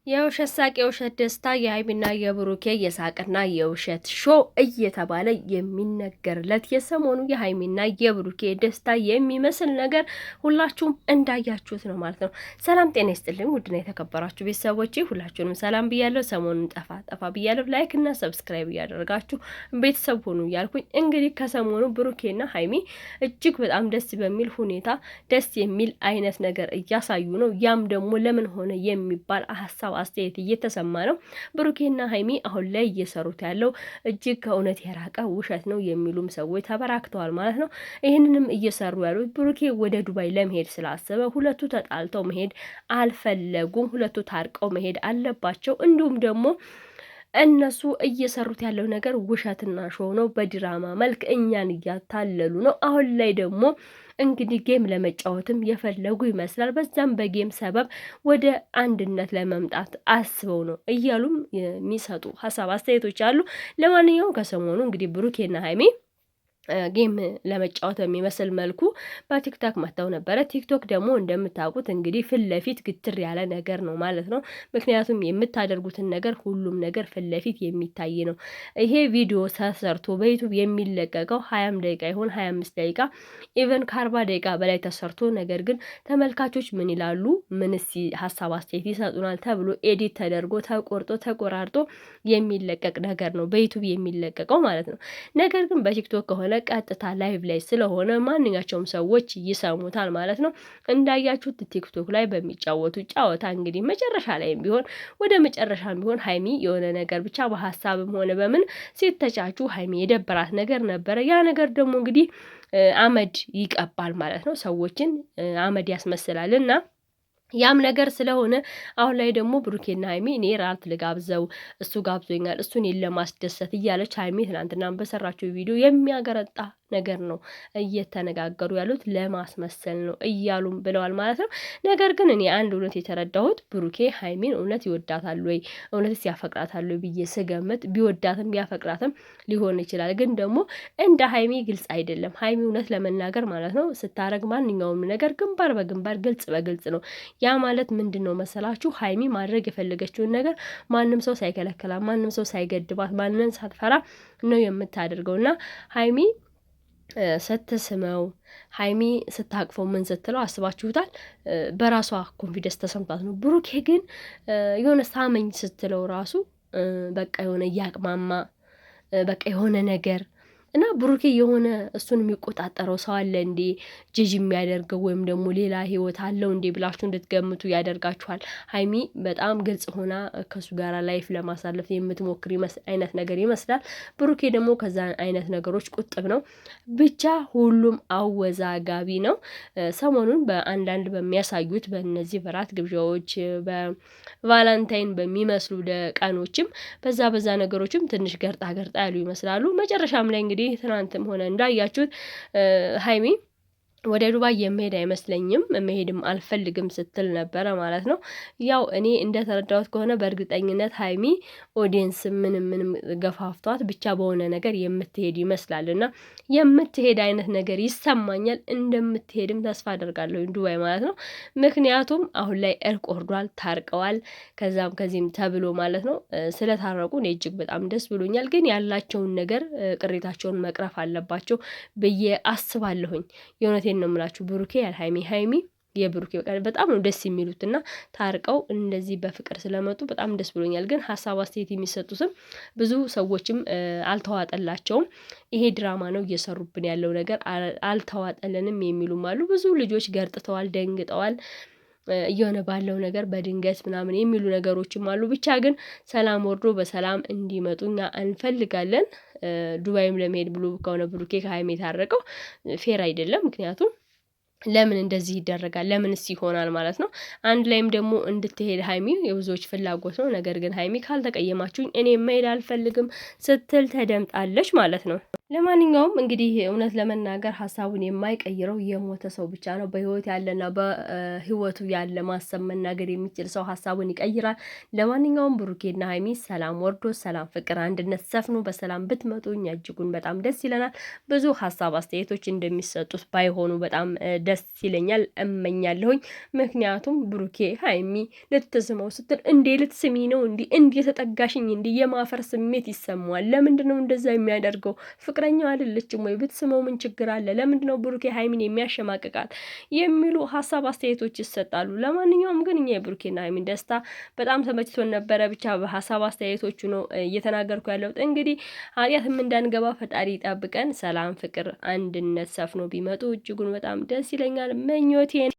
የውሸት ሳቅ የውሸት ደስታ የሀይሚና የብሩኬ የሳቅና የውሸት ሾው እየተባለ የሚነገርለት የሰሞኑ የሀይሚና የብሩኬ ደስታ የሚመስል ነገር ሁላችሁም እንዳያችሁት ነው ማለት ነው። ሰላም ጤና ይስጥልኝ ውድና የተከበራችሁ ቤተሰቦቼ ሁላችሁንም ሰላም ብያለሁ። ሰሞኑን ጠፋ ብያለሁ። ላይክ እና ሰብስክራይብ እያደረጋችሁ ቤተሰብ ሆኑ እያልኩኝ እንግዲህ ከሰሞኑ ብሩኬና ሀይሚ እጅግ በጣም ደስ በሚል ሁኔታ ደስ የሚል አይነት ነገር እያሳዩ ነው። ያም ደግሞ ለምን ሆነ የሚባል ሀሳብ አስተያየት እየተሰማ ነው። ብሩኬና ሀይሚ አሁን ላይ እየሰሩት ያለው እጅግ ከእውነት የራቀ ውሸት ነው የሚሉም ሰዎች ተበራክተዋል ማለት ነው። ይህንንም እየሰሩ ያሉት ብሩኬ ወደ ዱባይ ለመሄድ ስላሰበ ሁለቱ ተጣልተው መሄድ አልፈለጉም። ሁለቱ ታርቀው መሄድ አለባቸው። እንዲሁም ደግሞ እነሱ እየሰሩት ያለው ነገር ውሸትና ሾው ነው። በድራማ መልክ እኛን እያታለሉ ነው። አሁን ላይ ደግሞ እንግዲህ ጌም ለመጫወትም የፈለጉ ይመስላል። በዛም በጌም ሰበብ ወደ አንድነት ለመምጣት አስበው ነው እያሉም የሚሰጡ ሀሳብ አስተያየቶች አሉ። ለማንኛውም ከሰሞኑ እንግዲህ ብሩኬና ሀይሚ ጌም ለመጫወት በሚመስል መልኩ በቲክቶክ መጥተው ነበረ። ቲክቶክ ደግሞ እንደምታውቁት እንግዲህ ፊት ለፊት ግትር ያለ ነገር ነው ማለት ነው። ምክንያቱም የምታደርጉትን ነገር ሁሉም ነገር ፊት ለፊት የሚታይ ነው። ይሄ ቪዲዮ ተሰርቶ በዩቱብ የሚለቀቀው 20 ደቂቃ ይሁን 25 ደቂቃ ኢቨን ከ40 ደቂቃ በላይ ተሰርቶ ነገር ግን ተመልካቾች ምን ይላሉ፣ ምንስ ሀሳብ አስተያየት ይሰጡናል ተብሎ ኤዲት ተደርጎ ተቆርጦ ተቆራርጦ የሚለቀቅ ነገር ነው በዩቱብ የሚለቀቀው ማለት ነው። ነገር ግን በቲክቶክ ከሆነ ቀጥታ ላይቭ ላይ ስለሆነ ማንኛቸውም ሰዎች ይሰሙታል ማለት ነው። እንዳያችሁት ቲክቶክ ላይ በሚጫወቱ ጨዋታ እንግዲህ መጨረሻ ላይም ቢሆን ወደ መጨረሻም ቢሆን ሀይሚ የሆነ ነገር ብቻ በሀሳብም ሆነ በምን ሲተቻቹ ሀይሚ የደበራት ነገር ነበረ። ያ ነገር ደግሞ እንግዲህ አመድ ይቀባል ማለት ነው። ሰዎችን አመድ ያስመስላል እና ያም ነገር ስለሆነ አሁን ላይ ደግሞ ብሩኬና ሀይሚ እኔ ራት ልጋብዘው እሱ ጋብዞኛል እሱን ለማስደሰት እያለች ሀይሚ ትናንትና በሰራችው ቪዲዮ የሚያገረጣ ነገር ነው እየተነጋገሩ ያሉት፣ ለማስመሰል ነው እያሉም ብለዋል ማለት ነው። ነገር ግን እኔ አንድ እውነት የተረዳሁት ብሩኬ ሀይሚን እውነት ይወዳታል ወይ እውነትስ ያፈቅራታል ወይ ብዬ ስገምት ቢወዳትም ቢያፈቅራትም ሊሆን ይችላል። ግን ደግሞ እንደ ሀይሚ ግልጽ አይደለም። ሀይሚ እውነት ለመናገር ማለት ነው ስታረግ ማንኛውም ነገር ግንባር በግንባር ግልጽ በግልጽ ነው። ያ ማለት ምንድን ነው መሰላችሁ? ሀይሚ ማድረግ የፈለገችውን ነገር ማንም ሰው ሳይከለከላት፣ ማንም ሰው ሳይገድባት፣ ማንንም ሳትፈራ ነው የምታደርገው እና ሀይሚ ስትስመው ሀይሚ ስታቅፈው ምን ስትለው አስባችሁታል? በራሷ ኮንፊደንስ ተሰምቷት ነው። ብሩኬ ግን የሆነ ሳመኝ ስትለው ራሱ በቃ የሆነ እያቅማማ በቃ የሆነ ነገር እና ብሩኬ የሆነ እሱን የሚቆጣጠረው ሰው አለ እንዴ ጅጅ የሚያደርገው ወይም ደግሞ ሌላ ህይወት አለው እንዴ ብላችሁ እንድትገምቱ ያደርጋችኋል። ሀይሚ በጣም ግልጽ ሆና ከሱ ጋር ላይፍ ለማሳለፍ የምትሞክር አይነት ነገር ይመስላል። ብሩኬ ደግሞ ከዛ አይነት ነገሮች ቁጥብ ነው። ብቻ ሁሉም አወዛጋቢ ነው። ሰሞኑን በአንዳንድ በሚያሳዩት በእነዚህ በራት ግብዣዎች በቫላንታይን በሚመስሉ ቀኖችም በዛ ነገሮችም ትንሽ ገርጣ ያሉ ይመስላሉ። መጨረሻም ላይ እንግዲህ ትናንትም ሆነ እንዳያችሁት ሀይሚ ወደ ዱባይ የመሄድ አይመስለኝም መሄድም አልፈልግም ስትል ነበረ ማለት ነው። ያው እኔ እንደተረዳሁት ከሆነ በእርግጠኝነት ሀይሚ ኦዲየንስ ምንም ገፋፍቷት ብቻ በሆነ ነገር የምትሄድ ይመስላልና የምትሄድ አይነት ነገር ይሰማኛል። እንደምትሄድም ተስፋ አደርጋለሁ ዱባይ ማለት ነው። ምክንያቱም አሁን ላይ እርቅ ወርዷል፣ ታርቀዋል። ከዛም ከዚህም ተብሎ ማለት ነው ስለታረቁ እኔ እጅግ በጣም ደስ ብሎኛል። ግን ያላቸውን ነገር ቅሬታቸውን መቅረፍ አለባቸው ብዬ አስባለሁኝ። የእውነቴን ነው የምላችሁ። ብሩኬ ሀይሚ የብሩኬ በጣም ነው ደስ የሚሉትና ታርቀው እንደዚህ በፍቅር ስለመጡ በጣም ደስ ብሎኛል። ግን ሀሳብ አስተያየት የሚሰጡትም ብዙ ሰዎችም አልተዋጠላቸውም። ይሄ ድራማ ነው እየሰሩብን ያለው ነገር አልተዋጠልንም የሚሉም አሉ። ብዙ ልጆች ገርጥተዋል፣ ደንግጠዋል እየሆነ ባለው ነገር በድንገት ምናምን የሚሉ ነገሮችም አሉ። ብቻ ግን ሰላም ወርዶ በሰላም እንዲመጡ እኛ እንፈልጋለን። ዱባይም ለመሄድ ብሎ ከሆነ ብሩኬ ከሀይሚ የታረቀው ፌር አይደለም። ምክንያቱም ለምን እንደዚህ ይደረጋል? ለምንስ ይሆናል ማለት ነው። አንድ ላይም ደግሞ እንድትሄድ ሀይሚ የብዙዎች ፍላጎት ነው። ነገር ግን ሀይሚ ካልተቀየማችሁኝ እኔ መሄድ አልፈልግም ስትል ተደምጣለች ማለት ነው። ለማንኛውም እንግዲህ እውነት ለመናገር ሀሳቡን የማይቀይረው የሞተ ሰው ብቻ ነው። በህይወት ያለና በህይወቱ ያለ ማሰብ መናገር የሚችል ሰው ሀሳቡን ይቀይራል። ለማንኛውም ብሩኬና ሀይሚ ሰላም ወርዶ ሰላም፣ ፍቅር፣ አንድነት ሰፍኖ በሰላም ብትመጡ እኛ እጅጉን በጣም ደስ ይለናል። ብዙ ሀሳብ አስተያየቶች እንደሚሰጡት ባይሆኑ በጣም ደስ ይለኛል፣ እመኛለሁኝ። ምክንያቱም ብሩኬ ሀይሚ ልትስመው ስትል እንዴ ልትስሚ ነው እንዲ የተጠጋሽኝ እንዲ የማፈር ስሜት ይሰማዋል። ለምንድን ነው እንደዛ የሚያደርገው? ፍቅረኛው አይደለችም ወይ? ብትስመው ምን ችግር አለ? ለምንድነው ብሩኬ ሀይሚን የሚያሸማቅቃት? የሚሉ ሀሳብ አስተያየቶች ይሰጣሉ። ለማንኛውም ግን እኛ የብሩኬና ሀይሚን ደስታ በጣም ተመችቶን ነበረ። ብቻ በሀሳብ አስተያየቶቹ ነው እየተናገርኩ ያለሁት። እንግዲህ ኃጢአትም እንዳንገባ ፈጣሪ ይጠብቀን። ሰላም፣ ፍቅር፣ አንድነት ሰፍኖ ቢመጡ እጅጉን በጣም ደስ ይለኛል ምኞቴን